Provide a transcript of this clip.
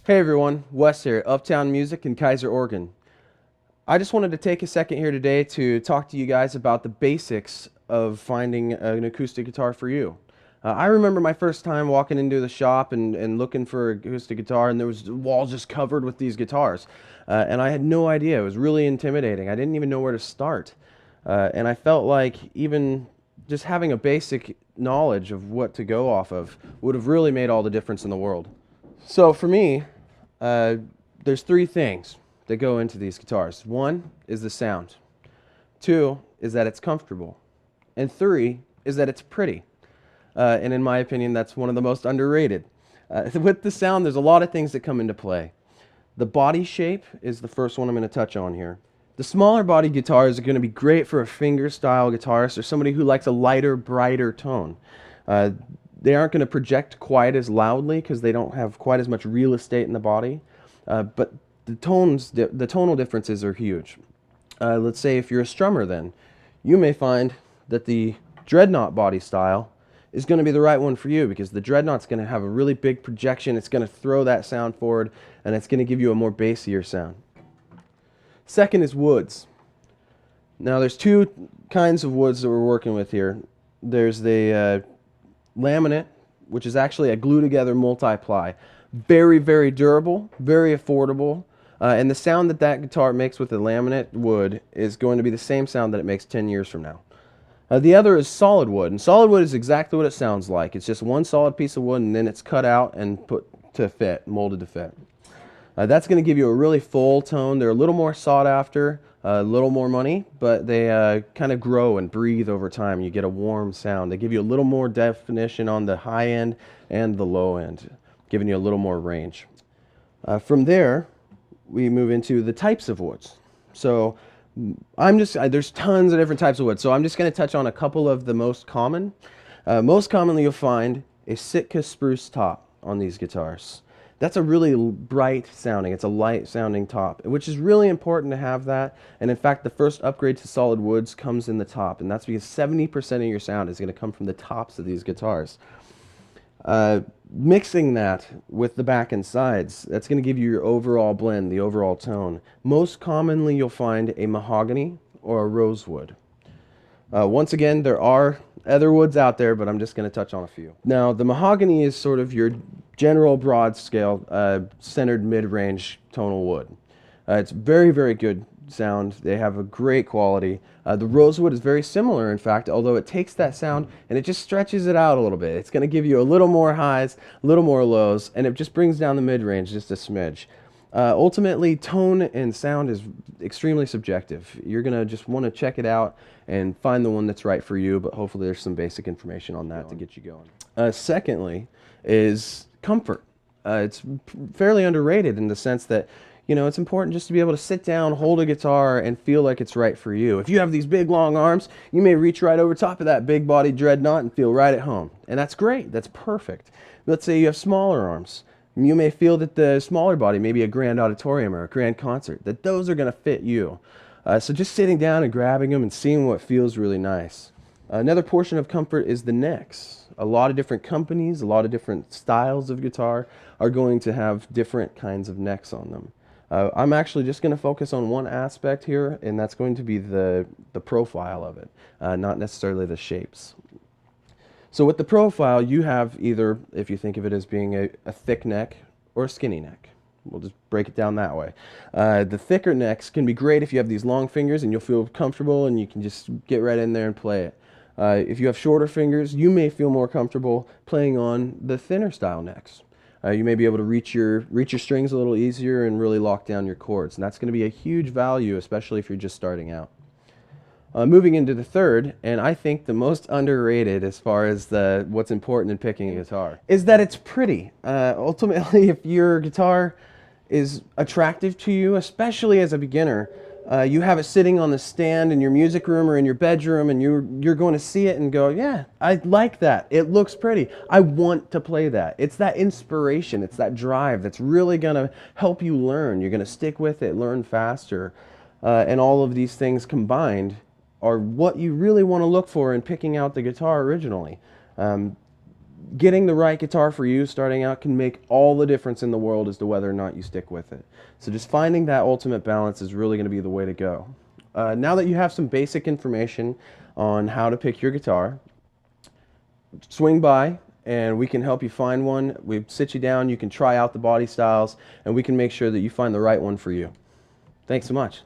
Hey everyone, Wes here, Uptown Music in Keizer, Oregon. I just wanted to take a second here today to talk to you guys about the basics of finding an acoustic guitar for you. I remember my first time walking into the shop and looking for an acoustic guitar, and there was walls just covered with these guitars. And I had no idea. It was really intimidating. I didn't even know where to start. And I felt like even just having a basic knowledge of what to go off of would have really made all the difference in the world. So for me, uh, there's three things that go into these guitars. One is the sound. Two is that it's comfortable. And three is that it's pretty. And in my opinion, that's one of the most underrated. With the sound, there's a lot of things that come into play. The body shape is the first one I'm going to touch on here. The smaller body guitars are going to be great for a finger-style guitarist or somebody who likes a lighter, brighter tone. Uh, they aren't going to project quite as loudly because they don't have quite as much real estate in the body. But the tonal differences are huge. Let's say if you're a strummer then, you may find that the dreadnought body style is going to be the right one for you because the dreadnought's going to have a really big projection. It's going to throw that sound forward, and it's going to give you a more bassier sound. Second is woods. Now there's two kinds of woods that we're working with here. There's the laminate, which is actually a glue-together multi-ply. Very, very durable, very affordable, and the sound that that guitar makes with the laminate wood is going to be the same sound that it makes 10 years from now. The other is solid wood, and solid wood is exactly what it sounds like. It's just one solid piece of wood, and then it's cut out and put to fit, molded to fit. That's going to give you a really full tone. They're a little more sought after, a little more money, but they kind of grow and breathe over time. You get a warm sound. They give you a little more definition on the high end and the low end, giving you a little more range. From there, we move into the types of woods. So there's tons of different types of wood, so I'm just going to touch on a couple of the most common. Most commonly you'll find a Sitka spruce top on these guitars. That's a really bright sounding, it's a light sounding top, which is really important to have that. And in fact, the first upgrade to solid woods comes in the top, and that's because 70% of your sound is going to come from the tops of these guitars. Mixing that with the back and sides, that's going to give you your overall blend, the overall tone. Most commonly you'll find a mahogany or a rosewood. Once again, there are other woods out there, but I'm just going to touch on a few. Now, the mahogany is sort of your general broad scale, centered mid-range tonal wood. It's very, very good sound. They have a great quality. The rosewood is very similar, in fact, although it takes that sound and it just stretches it out a little bit. It's going to give you a little more highs, a little more lows, and it just brings down the mid-range just a smidge. Ultimately, tone and sound is extremely subjective. You're going to just want to check it out and find the one that's right for you, but hopefully there's some basic information on that to get you going. Secondly is comfort. It's fairly underrated in the sense that, you know, it's important just to be able to sit down, hold a guitar, and feel like it's right for you. If you have these big, long arms, you may reach right over top of that big-bodied dreadnought and feel right at home. And that's great. That's perfect. Let's say you have smaller arms. You may feel that the smaller body, maybe a grand auditorium or a grand concert, that those are going to fit you. So just sitting down and grabbing them and seeing what feels really nice. Another portion of comfort is the necks. A lot of different companies, a lot of different styles of guitar are going to have different kinds of necks on them. I'm actually just going to focus on one aspect here, and that's going to be the profile of it, not necessarily the shapes. So with the profile, you have either, if you think of it as being a thick neck or a skinny neck. We'll just break it down that way. The thicker necks can be great if you have these long fingers and you'll feel comfortable and you can just get right in there and play it. If you have shorter fingers, you may feel more comfortable playing on the thinner style necks. You may be able to reach your strings a little easier and really lock down your chords. And that's going to be a huge value, especially if you're just starting out. Moving into the third, and I think the most underrated as far as what's important in picking a guitar, is that it's pretty. Ultimately, if your guitar is attractive to you, especially as a beginner, you have it sitting on the stand in your music room or in your bedroom, and you're going to see it and go, yeah, I like that. It looks pretty. I want to play that. It's that inspiration. It's that drive that's really going to help you learn. You're going to stick with it, learn faster, and all of these things combined are what you really want to look for in picking out the guitar originally. getting the right guitar for you starting out can make all the difference in the world as to whether or not you stick with it. So just finding that ultimate balance is really going to be the way to go. Now that you have some basic information on how to pick your guitar, swing by and we can help you find one. We sit you down, you can try out the body styles, and we can make sure that you find the right one for you. Thanks so much.